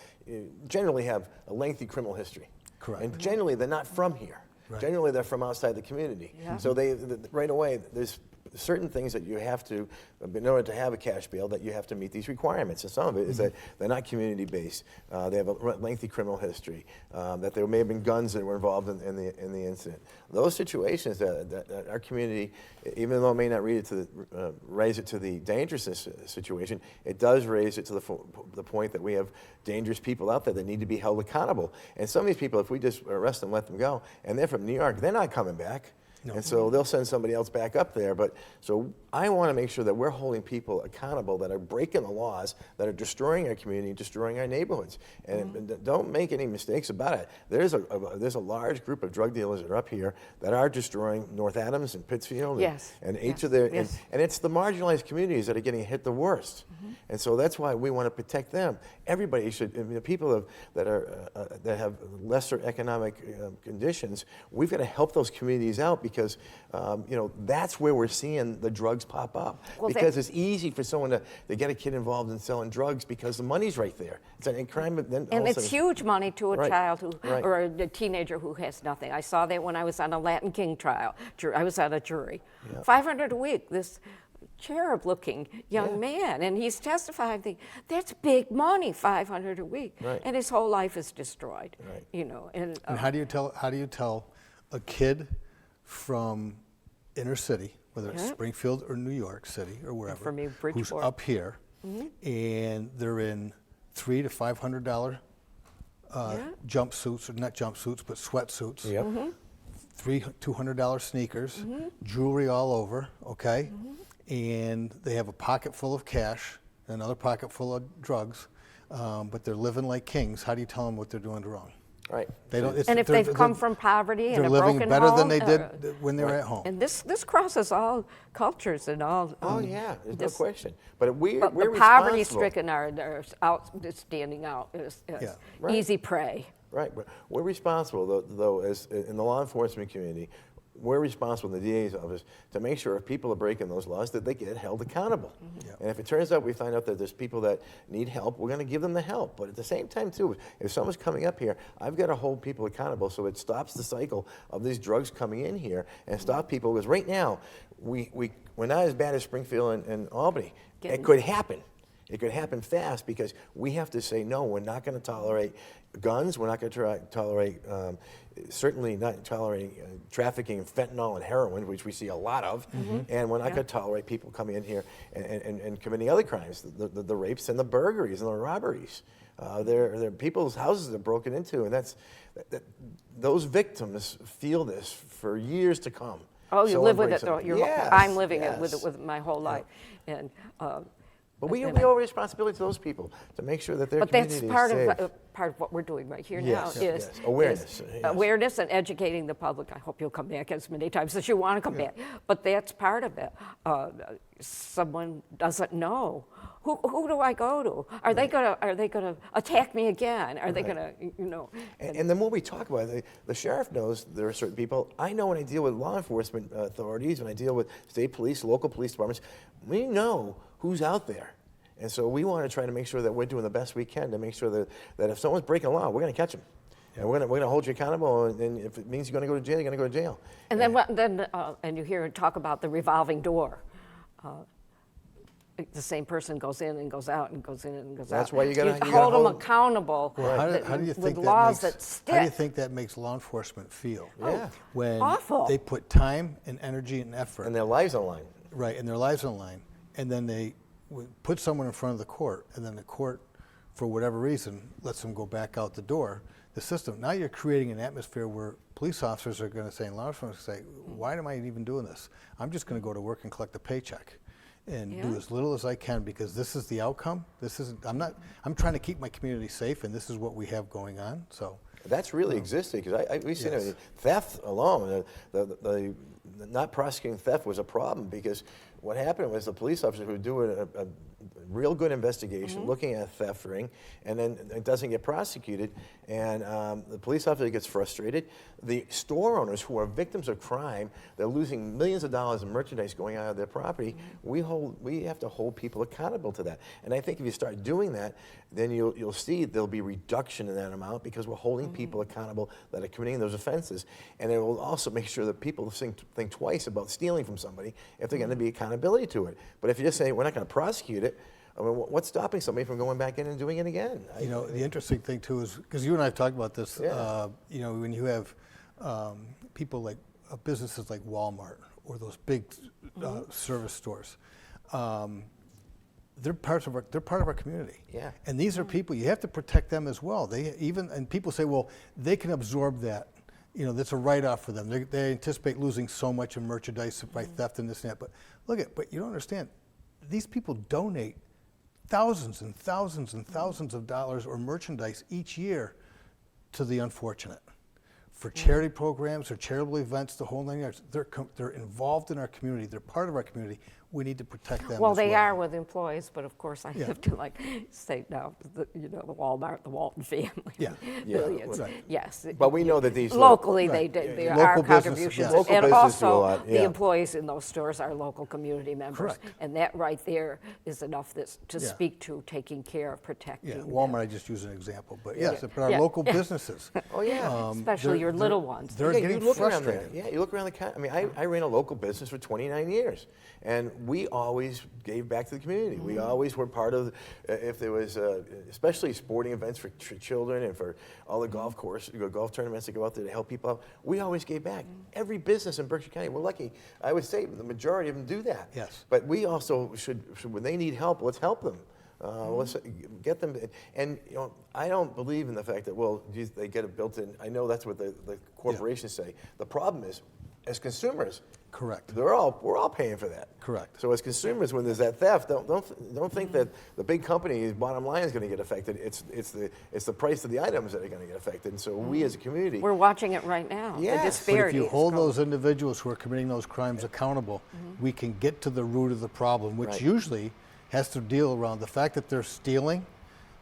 generally have a lengthy criminal history. Correct. And generally, they're not from here. Right. Generally, they're from outside the community. Yeah. So they right away, there's certain things that you have to, in order to have a cash bail, that you have to meet these requirements. And some of it is that they're not community-based. They have a lengthy criminal history. That there may have been guns that were involved in the incident. Those situations that our community, even though it may not raise it to the dangerousness situation, it does raise it to the point that we have dangerous people out there that need to be held accountable. And some of these people, if we just arrest them, let them go, and they're from New York, they're not coming back. No. And so they'll send somebody else back up there. But so I want to make sure that we're holding people accountable that are breaking the laws, that are destroying our community, destroying our neighborhoods. And don't make any mistakes about it. There's a large group of drug dealers that are up here that are destroying North Adams and Pittsfield and each of their, and it's the marginalized communities that are getting hit the worst. And so that's why we want to protect them. Everybody should, I mean, the people that have lesser economic conditions, we've got to help those communities out because that's where we're seeing the drugs pop up. Well, because it's easy for someone to get a kid involved in selling drugs because the money's right there. It's a crime, and it's huge money to a child who or a teenager who has nothing. I saw that when I was on a Latin King trial. I was on a jury. Yep. $500 a week. This cherub-looking young man, and he's testifying. That's big money, $500 a week, and his whole life is destroyed. And how do you tell a kid from inner city, whether it's Springfield or New York City or wherever, for me, who's up here, and they're in $300 to $500 jumpsuits, or not jumpsuits, but sweatsuits, $200 sneakers, jewelry all over, and they have a pocket full of cash, another pocket full of drugs, but they're living like kings. How do you tell them what they're doing wrong? Right. They don't, and if they've come from poverty and a broken home. They're living better than they did when they were at home. And this crosses all cultures and all. Oh yeah, there's no question. But we're the poverty-stricken are standing out as easy prey. Right, but we're responsible though as in the law enforcement community. We're responsible in the DA's office to make sure if people are breaking those laws that they get held accountable. And if it turns out we find out that there's people that need help, we're going to give them the help. But at the same time, too, if someone's coming up here, I've got to hold people accountable so it stops the cycle of these drugs coming in here and stop people. Because right now, we're not as bad as Springfield and Albany. It could happen. It could happen fast because we have to say, no, we're not going to tolerate guns. We're not going to tolerate, certainly not tolerating trafficking of fentanyl and heroin, which we see a lot of. And we're not going to tolerate people coming in here and committing other crimes, the rapes and the burglaries and the robberies. People's houses are broken into, and those victims feel this for years to come. Oh, you live with it, though. I'm living it with my whole life. And but we owe a responsibility to those people to make sure that their community is safe. But that's part of what we're doing right here now is awareness. Awareness and educating the public. I hope you'll come back as many times as you want to come back. But that's part of it. Someone doesn't know. Who do I go to? Are they gonna attack me again? Are they gonna And the more we talk about it, the sheriff knows there are certain people. I know when I deal with law enforcement authorities, when I deal with state police, local police departments, we know who's out there. And so we want to try to make sure that we're doing the best we can to make sure that if someone's breaking the law, we're going to catch them. And we're going to hold you accountable, and if it means you're going to go to jail, you're going to go to jail. And then you hear talk about the revolving door. The same person goes in and goes out and goes in and goes out. That's why you got to hold them accountable how do you think with laws that stick. How do you think that makes law enforcement feel? When awful. They put time and energy and effort. And their lives on the line. Right, and their lives on the line. And then they put someone in front of the court, and then the court, for whatever reason, lets them go back out the door. The system, now you're creating an atmosphere where police officers are going to say, and law enforcement are going to say, why am I even doing this? I'm just going to go to work and collect a paycheck and do as little as I can because this is the outcome. I'm trying to keep my community safe, and this is what we have going on. So that's really existing because we've seen theft alone. The not prosecuting theft was a problem because what happened was the police officer who do a real good investigation, looking at a theft ring, and then it doesn't get prosecuted, and the police officer gets frustrated. The store owners who are victims of crime, they're losing millions of dollars in merchandise going out of their property. We have to hold people accountable to that. And I think if you start doing that, then you'll see there'll be reduction in that amount because we're holding people accountable that are committing those offenses. And it will also make sure that people think twice about stealing from somebody if they're going to be accountability to it. But if you just say we're not going to prosecute it, I mean, what's stopping somebody from going back in and doing it again? You know, the interesting thing too is, because you and I have talked about this, Yeah. you know, when you have people like businesses like Walmart or those big service stores, they're part of our community. Yeah. And these are people, you have to protect them as well. And people say, well, they can absorb that. You know, that's a write-off for them. They anticipate losing so much in merchandise by theft and this and that. But you don't understand. These people donate thousands and thousands and thousands of dollars or merchandise each year to the unfortunate. For charity programs or charitable events, the whole 9 yards, they're involved in our community. They're part of our community. We need to protect them Well, as they are with employees, but of course I Yeah. have to say now, the Walmart, the Walton family. Yeah. Millions. Right. Yes. But we know that these Locally, Right. they Local are businesses, contributions, yes. Local and businesses do a also lot, the yeah. employees in those stores are local community members, Correct. and that right there is enough to Yeah. speak to taking care of protecting. Yeah, them. Walmart, I just use an example. But yes, but our Yeah. local businesses. Oh, yeah. Especially your little ones. They're Yeah, getting you look around frustrated. there. Yeah, you look around the. I mean, I ran a local business for 29 years, and we always gave back to the community. We always were part of, if there was, especially sporting events for children and for all the golf tournaments that go out there to help people out. We always gave back. Every business in Berkshire County, we're lucky. I would say the majority of them do that. Yes. But we also should when they need help, let's help them. Let's get them, and you know, I don't believe in the fact that, well, geez, they get it built in. I know that's what the corporations say. The problem is, as consumers, Correct. we're all paying for that. Correct. So as consumers, when there's that theft, don't think that the big company's bottom line is going to get affected. It's the price of the items that are going to get affected. And so we as a community, We're watching it right now. Yes. The But if disparity. But if you is hold growing. those individuals who are committing those crimes accountable, we can get to the root of the problem, which Right. usually has to deal around the fact that they're stealing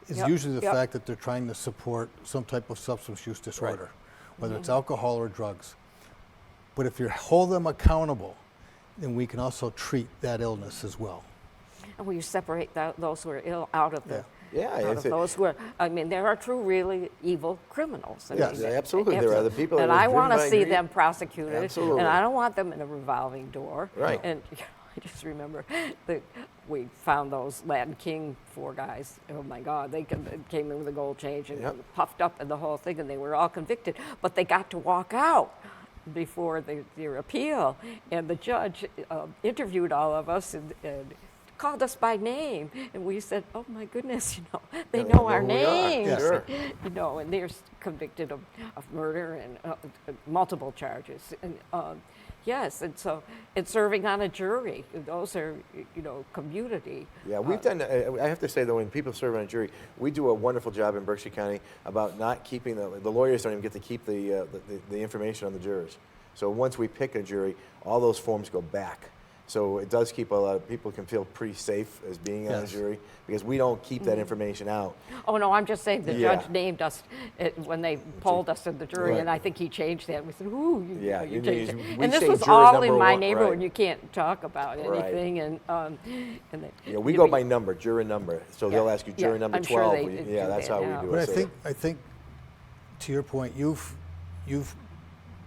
is Yep, usually the yep. fact that they're trying to support some type of substance use disorder, whether it's alcohol or drugs. But if you hold them accountable, then we can also treat that illness as well. And we separate those who are ill out of the. Yeah, out it's of those who are, I mean, there are true, really evil criminals. I Yes. mean, Yeah, absolutely. There are the people that and are I driven want to by see greed. them prosecuted. Absolutely. And I don't want them in a revolving door. Right. And I just remember that we found those Latin King 4 guys. Oh my God, they came in with a gold change and Yep. puffed up and the whole thing, and they were all convicted. But they got to walk out before their appeal, and the judge interviewed all of us and called us by name, and we said, "Oh my goodness, they Yeah, know our who we are. names." Yes. Sure. And they're convicted of murder and multiple charges. And yes, and so it's serving on a jury. Those are, community. Yeah, we've done. I have to say though, when people serve on a jury, we do a wonderful job in Berkshire County about not keeping the lawyers don't even get to keep the information on the jurors. So once we pick a jury, all those forms go back. So it does keep a lot of people can feel pretty safe as being on a Yes. jury because we don't keep that information out. Oh no, I'm just saying the Yeah. judge named us when they polled us in the jury, Right. and I think he changed that. We said, "Ooh, Yeah, you you changed need- it." we And this say was juror all in number my one, neighborhood. right. You can't talk about Right. anything, and they, Yeah, we go by number, juror number. So they'll Yeah, ask you juror yeah, number I'm sure 12. they We- do yeah, that's that how now. we do But it. So- I think, to your point, you've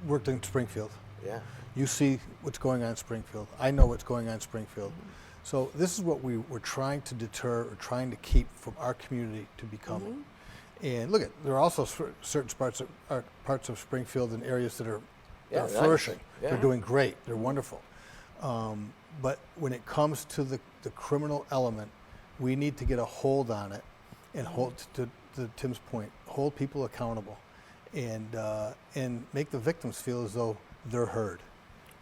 worked in Springfield. yeah. You see what's going on in Springfield. I know what's going on in Springfield. So this is what we're trying to deter or trying to keep from our community to becoming. And look, there are also certain parts of Springfield and areas that are Yeah, nice. flourishing. Yeah. They're doing great. They're wonderful. But when it comes to the criminal element, we need to get a hold on it and hold, to Tim's point, hold people accountable and make the victims feel as though they're heard.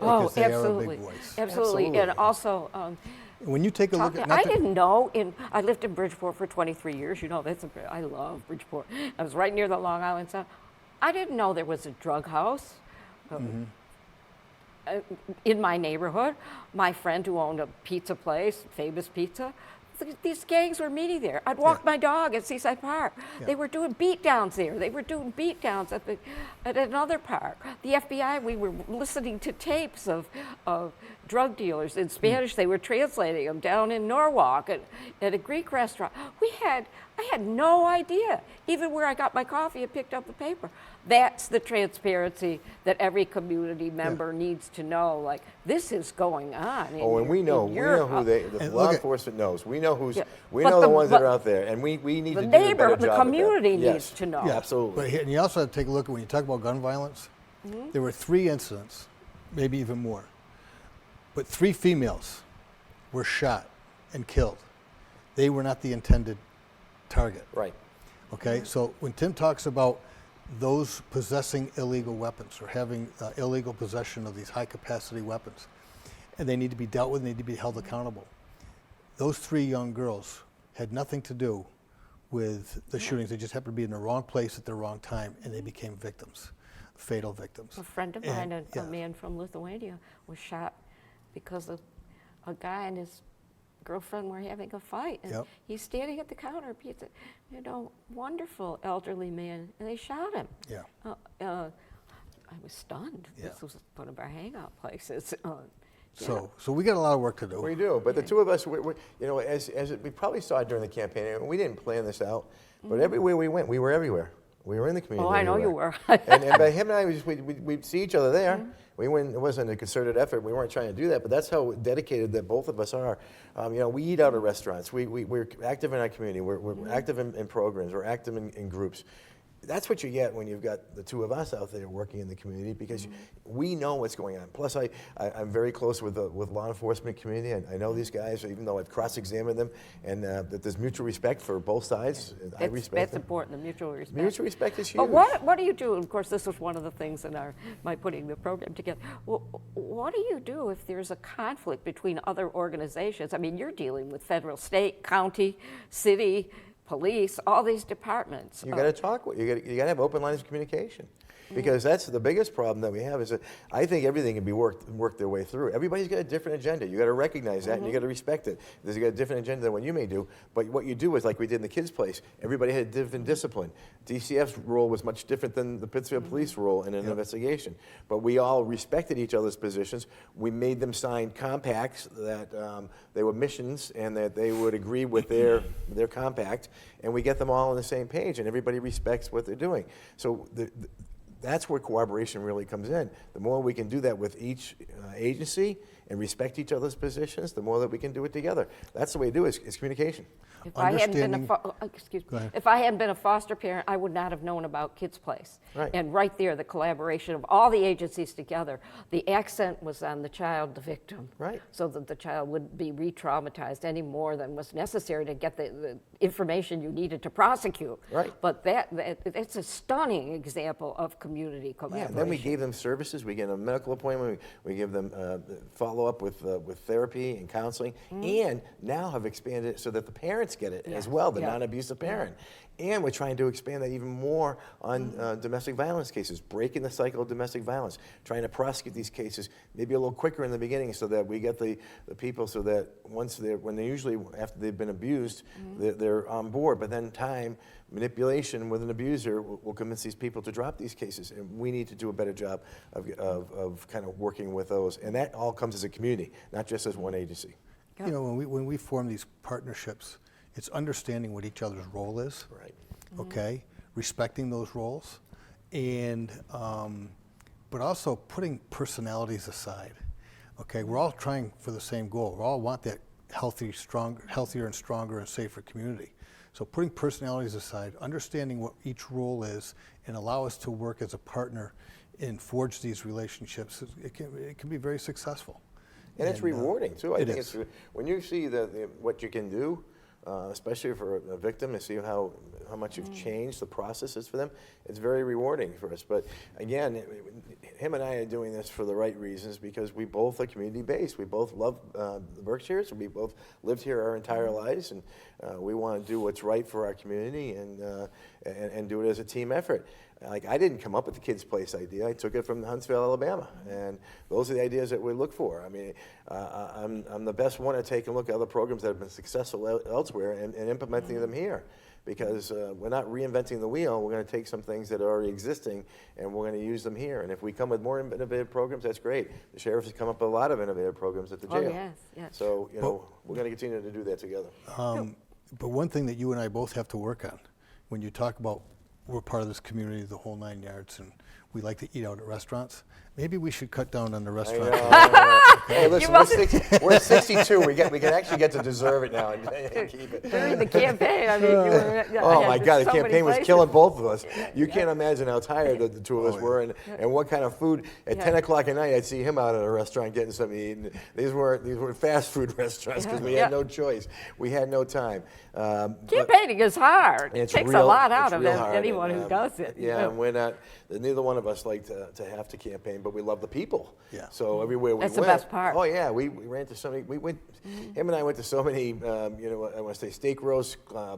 oh, Because they absolutely, are a big voice. absolutely, and Absolutely. also. When you take a look at, I didn't know. I lived in Bridgeport for 23 years. I love Bridgeport. I was right near the Long Island Sound. I didn't know there was a drug house. in my neighborhood, my friend who owned a pizza place, Famous Pizza, these gangs were meeting there. I'd walk my dog at Seaside Park. They were doing beat downs there. They were doing beat downs at another park. The FBI, we were listening to tapes of drug dealers in Spanish. They were translating them down in Norwalk at a Greek restaurant. I had no idea, even where I got my coffee and picked up the paper. That's the transparency that every community member needs to know. Like, this is going on. And we know who the And law look at- enforcement knows. We know Yeah. we But know the ones that but are out there, and we need the to do a better neighborhood, job the at that. community Yes. needs to know. Yeah, Absolutely. But and you also have to take a look at when you talk about gun violence. There were 3 incidents, maybe even more, but 3 females were shot and killed. They were not the intended target. Right. Okay, so when Tim talks about those possessing illegal weapons or having illegal possession of these high capacity weapons, and they need to be dealt with, they need to be held accountable. Those 3 young girls had nothing to do with the shootings. They just happened to be in the wrong place at the wrong time, and they became victims, fatal victims. A friend of And- mine, a yeah. man from Lithuania, was shot because of a guy and his girlfriend were having a fight. And Yep. he's standing at the counter, pizza, wonderful elderly man, and they shot him. Yeah. I was stunned. Yeah. This was one of our hangout places. So we got a lot of work to do. We do, but the two of us, we probably saw it during the campaign, and we didn't plan this out, but everywhere we went, we were everywhere. We were in the community. Oh, I know you everywhere. were. and by him and I, we'd see each other there. We wouldn't, it wasn't a concerted effort. We weren't trying to do that, but that's how dedicated that both of us are. We eat out of restaurants. We're active in our community. We're active in programs. We're active in groups. That's what you get when you've got the two of us out there working in the community, because we know what's going on. Plus, I'm very close with law enforcement community. I know these guys, even though I've cross-examined them, and that there's mutual respect for both sides. I respect That's them. important, the mutual respect. Mutual respect is huge. But what do you do? Of course, this was one of the things in my putting the program together. Well, what do you do if there's a conflict between other organizations? I mean, you're dealing with federal, state, county, city, police, all these departments. You got to talk. You got to have open lines of communication, because that's the biggest problem that we have. Is that I think everything can be worked their way through. Everybody's got a different agenda. You got to recognize that, and you got to respect it. There's got a different agenda than what you may do. But what you do is like we did in the kids' place. Everybody had a different discipline. DCF's role was much different than the Pittsfield Police role in an investigation. But we all respected each other's positions. We made them sign compacts that they were missions and that they would agree with their compact, and we get them all on the same page, and everybody respects what they're doing. So that's where cooperation really comes in. The more we can do that with each agency and respect each other's positions, the more that we can do it together. That's the way to do it, is communication. If I hadn't been Understanding- excuse Go me, ahead. if I hadn't been a foster parent, I would not have known about Kids Place. Right. And right there, the collaboration of all the agencies together. The accent was on the child, the victim. Right. So that the child wouldn't be re-traumatized any more than was necessary to get the information you needed to prosecute. Right. But that's a stunning example of community Yeah, collaboration. and then we gave them services. We gave them a medical appointment. We give them follow-up with therapy and counseling, and now have expanded it so that the parents get it as Yes. well, the Yeah. non-abusive parent. And we're trying to expand that even more on domestic violence cases, breaking the cycle of domestic violence, trying to prosecute these cases maybe a little quicker in the beginning so that we get the people so that when they usually, after they've been abused, they're on board. But then time, manipulation with an abuser will convince these people to drop these cases. And we need to do a better job of kind of working with those. And that all comes as a community, not just as one agency. Yeah. You know, when we form these partnerships, it's understanding what each other's role is. Right. Okay, respecting those roles, and but also putting personalities aside. Okay, we're all trying for the same goal. We all want that healthier and stronger and safer community. So putting personalities aside, understanding what each role is, and allow us to work as a partner and forge these relationships. It can be very successful. And it's rewarding too. I it think is. it's when you see what you can do, especially for a victim, and see how much you've changed the processes for them. It's very rewarding for us. But again, him and I are doing this for the right reasons, because we both are community based. We both love the Berkshires. We both lived here our entire lives, and we want to do what's right for our community and do it as a team effort. Like, I didn't come up with the Kids Place idea. I took it from Huntsville, Alabama, and those are the ideas that we look for. I mean, I'm the best one to take a look at other programs that have been successful elsewhere and implementing them here, because we're not reinventing the wheel. We're going to take some things that are already existing, and we're going to use them here. And if we come with more innovative programs, that's great. The sheriff has come up with a lot of innovative programs at the jail. Oh, yes, yes. So, you know, we're going to continue to do that together. But one thing that you and I both have to work on, when you talk about we're part of this community, the whole 9 yards, and we like to eat out at restaurants, maybe we should cut down on the restaurant. Hey, listen, we're at 62. We can actually get to deserve it now and keep it. During the campaign, I mean, you were, Oh my God, the so many campaign was places. killing both of us. You can't imagine how tired the two of us were, and what kind of food. At 10 o'clock at night, I'd see him out at a restaurant getting something to eat. And these were fast food restaurants because we had no choice. We had no time. Campaigning is hard. It It's takes real- a lot it's out of real hard, anyone and, who does it. Yeah, and we're not. Neither one of us like to have to campaign, but we love the people. Yeah. So everywhere we That's the went. best part. Oh yeah, we ran to so many. We went. Him and I went to so many. You know, I want to say steak roast,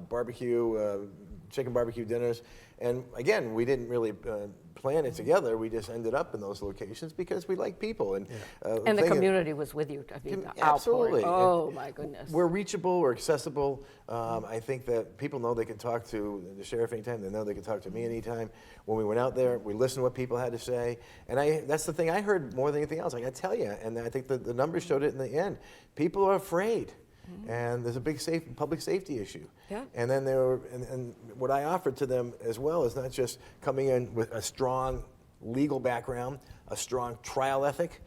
barbecue, chicken barbecue dinners, and again, we didn't really plan it together. We just ended up in those locations because we like people, and And the thing is- community was with you. I mean, the Absolutely. outpouring. Oh, my goodness. We're reachable, we're accessible. I think that people know they can talk to the sheriff anytime. They know they can talk to me anytime. When we went out there, we listened to what people had to say. And that's the thing I heard more than anything else. I got to tell you, and I think the numbers showed it in the end. People are afraid. And there's a big public safety issue. Yeah. And then and what I offered to them as well is not just coming in with a strong legal background, a strong trial ethic,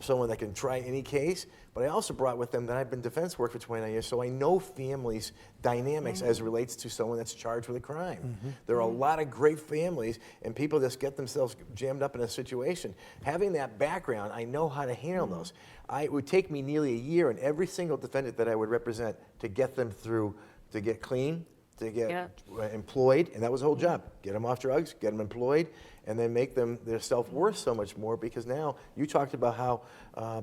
someone that can try any case, but I also brought with them that I've been defense work for 29 years, so I know families' dynamics as it relates to someone that's charged with a crime. There are a lot of great families, and people just get themselves jammed up in a situation. Having that background, I know how to handle those. It would take me nearly a year in every single defendant that I would represent to get them through, to get clean, to get employed, and that was the whole job. Get them off drugs, get them employed, and then make them their self-worth so much more, because now you talked about how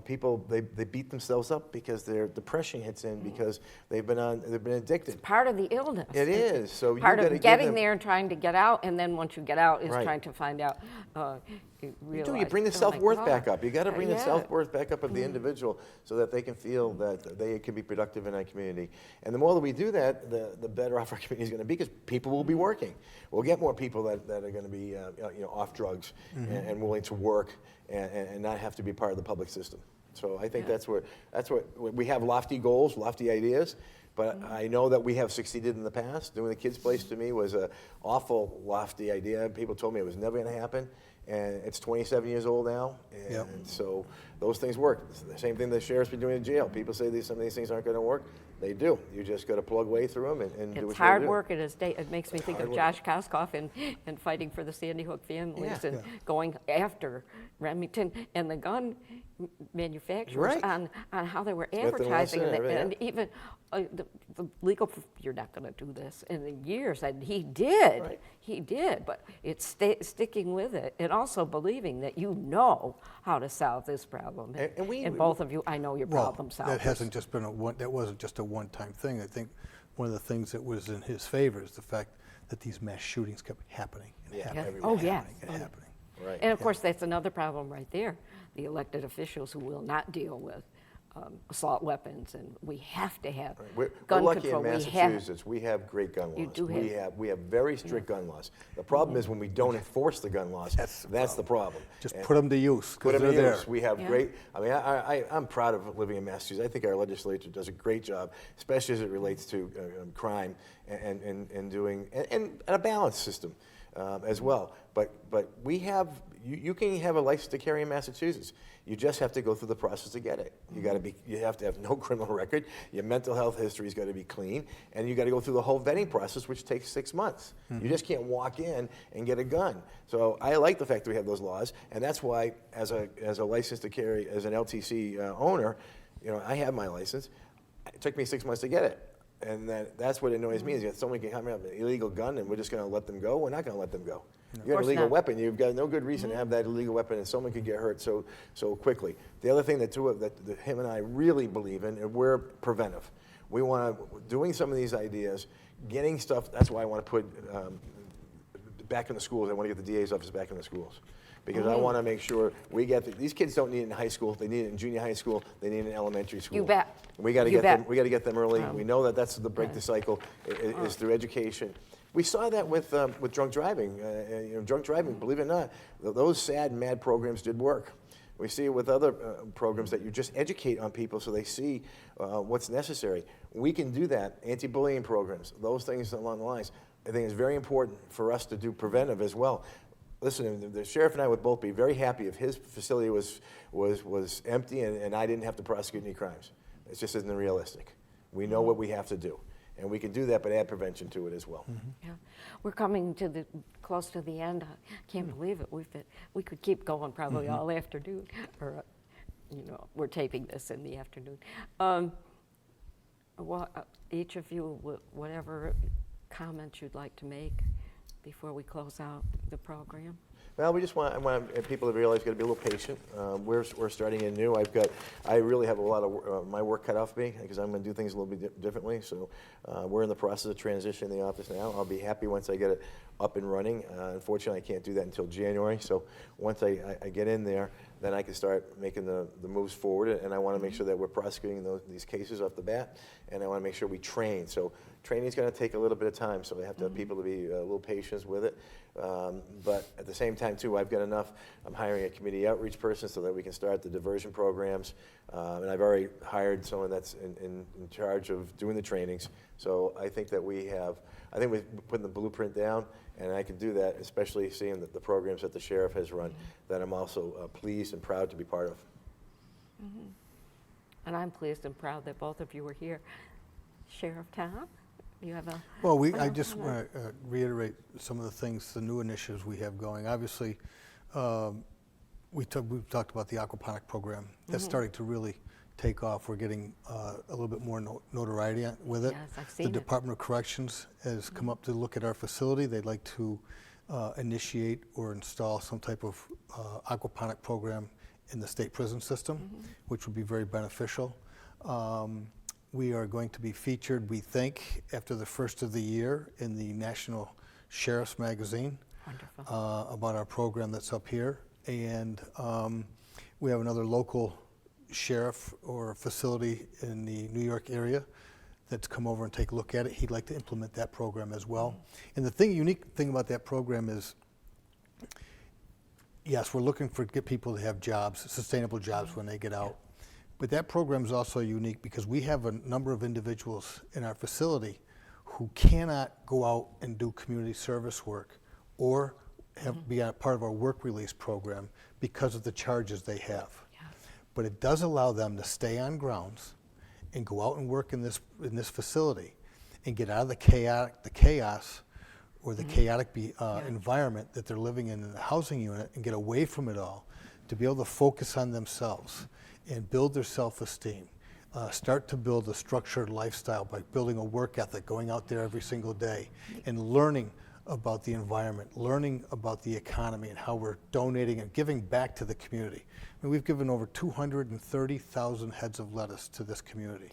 people they beat themselves up because their depression hits in because they've been addicted. Part of the illness. It is. So you Part gotta of give getting them- there and trying to get out, and then once you get out is Right. trying to find out. You bring the self-worth back up. You got to bring the yeah. self-worth back up of the individual so that they can feel that they can be productive in our community. And the more that we do that, the better off our community is going to be, because people will be working. We'll get more people that are going to be off drugs and willing to work and not have to be part of the public system. So I think that's what we have, lofty goals, lofty ideas. But I know that we have succeeded in the past. Doing the Kids Place to me was an awful lofty idea. People told me it was never going to happen. And it's 27 years old now. And so those things work. It's the same thing the sheriff's been doing in jail. People say some of these things aren't going to work. They do. You just got to plug way through them and do what you It's gotta hard do. work. It makes me think of Josh Koskoff and fighting for the Sandy Hook families and going after Remington and the gun manufacturers Right. on how they were Smith and advertising Wesson and everything, and even the legal. You're not going to do this in the years, and he did. Right. He did, but it's sticking with it and also believing that you know how to solve this problem. And both of you, I know your problem solvers. That hasn't just been that wasn't just a one-time thing. I think one of the things that was in his favor is the fact that these mass shootings kept happening and happening Oh, and yeah. happening and happening. Right. And of course, that's another problem right there. The elected officials who will not deal with assault weapons, and we have to have We're gun lucky control. in Massachusetts. We have great gun laws. You do We have very strict gun laws. The problem is when we don't enforce the gun laws. That's the problem. Just And put them to use put because them they're to there. use. We have Yeah. great. I mean, I'm proud of living in Massachusetts. I think our legislature does a great job, especially as it relates to crime and doing and a balanced system as well. But we have. You can have a license to carry in Massachusetts. You just have to go through the process to get it. You have to have no criminal record. Your mental health history's got to be clean, and you got to go through the whole vetting process, which takes 6 months. You just can't walk in and get a gun. So I like the fact that we have those laws, and that's why, as a license to carry, as an LTC owner, I have my license. It took me 6 months to get it. And that's what annoys me, is that someone can come in with an illegal gun and we're just going to let them go. We're not going to let them go. You got an illegal weapon. You've got no good reason to have that illegal weapon, and someone could get hurt so quickly. The other thing that him and I really believe in, and we're preventive. We want to, doing some of these ideas, getting stuff, that's why I want to put back in the schools. I want to get the DA's office back in the schools. Because I want to make sure we get these kids don't need it in high school. They need it in junior high school. They need it in elementary school. You bet. We got to You get them. bet. We got to get them early. We know that that's the break the cycle is through education. We saw that with drunk driving. Drunk driving, believe it or not, those SAD and MAD programs did work. We see it with other programs that you just educate on people so they see what's necessary. We can do that. Anti-bullying programs, those things along the lines. I think it's very important for us to do preventive as well. Listen, the sheriff and I would both be very happy if his facility was empty and I didn't have to prosecute any crimes. It just isn't realistic. We know what we have to do, and we can do that, but add prevention to it as well. Yeah, we're coming to close to the end. I can't believe it. We could keep going probably all afternoon, or we're taping this in the afternoon. Each of you, whatever comments you'd like to make before we close out the program. Well, we just want people to realize you got to be a little patient. We're starting in new. I really have a lot of my work cut off me because I'm going to do things a little bit differently. So we're in the process of transitioning the office now. I'll be happy once I get it up and running. Unfortunately, I can't do that until January. So once I get in there, then I can start making the moves forward. And I want to make sure that we're prosecuting these cases off the bat. And I want to make sure we train. So training is going to take a little bit of time. So we have to have people to be a little patient with it. But at the same time, too, I've got enough. I'm hiring a community outreach person so that we can start the diversion programs. And I've already hired someone that's in charge of doing the trainings. So I think that I think we've put the blueprint down, and I can do that, especially seeing the programs that the sheriff has run, that I'm also pleased and proud to be part of. And I'm pleased and proud that both of you are here. Sheriff Tom, you have a... Well, I just want to reiterate some of the things, the new initiatives we have going. Obviously, we've talked about the aquaponic program. That's starting to really take off. We're getting a little bit more notoriety with it. Yes, I've seen the it. Department of Corrections has come up to look at our facility. They'd like to initiate or install some type of aquaponic program in the state prison system, which would be very beneficial. We are going to be featured, we think, after the first of the year in the National Sheriff's Magazine. Wonderful. About our program that's up here. And we have another local sheriff or facility in the New York area that's come over and take a look at it. He'd like to implement that program as well. And the unique thing about that program is, yes, we're looking for get people to have jobs, sustainable jobs when they get out. But that program is also unique because we have a number of individuals in our facility who cannot go out and do community service work or be a part of our work release program because of the charges they have. But it does allow them to stay on grounds and go out and work in this facility and get out of the chaos or the chaotic environment that they're living in the housing unit and get away from it all to be able to focus on themselves and build their self-esteem. Start to build a structured lifestyle by building a work ethic, going out there every single day and learning about the environment, learning about the economy and how we're donating and giving back to the community. I mean, we've given over 230,000 heads of lettuce to this community.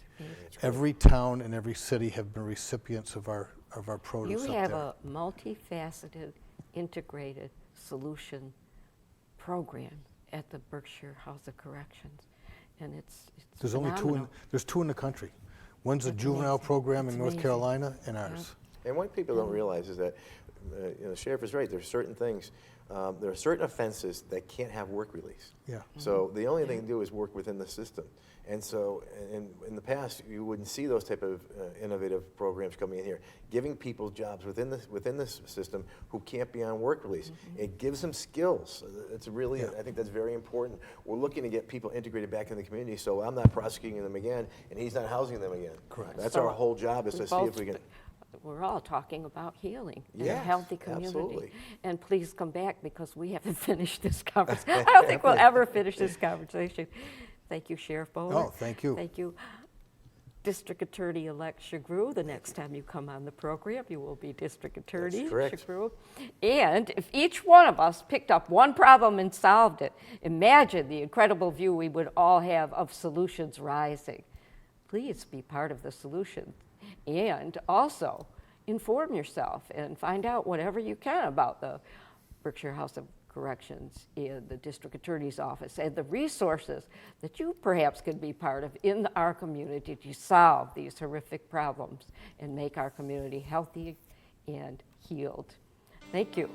Every town and every city have been recipients of our produce. You up have there. a multifaceted, integrated solution program at the Berkshire House of Corrections, and it's There's only phenomenal. there's two in the country. One's a That's juvenile amazing. program That's in North amazing. Carolina and ours. And what people don't realize is that the sheriff is right. There's certain things, there are certain offenses that can't have work release. Yeah. So the only thing to do is work within the system. And so in the past, you wouldn't see those type of innovative programs coming in here, giving people jobs within this system who can't be on work release. It gives them skills. It's really, I think that's very important. We're looking to get people integrated back in the community, so I'm not prosecuting them again, and he's not housing them again. Correct. That's So our whole job, is to see if we can. We're all talking about healing and a Yes, healthy community. absolutely. And please come back because we haven't finished this conversation. I don't think we'll ever finish this conversation. Thank you, Sheriff Bowler. Oh, thank you. Thank you. District Attorney-elect Shagru, the next time you come on the program, you will be District Attorney That's correct. Shagru. And if each one of us picked up one problem and solved it, imagine the incredible view we would all have of solutions rising. Please be part of the solution. And also, inform yourself and find out whatever you can about the Berkshire House of Corrections and the District Attorney's Office and the resources that you perhaps could be part of in our community to solve these horrific problems and make our community healthy and healed. Thank you.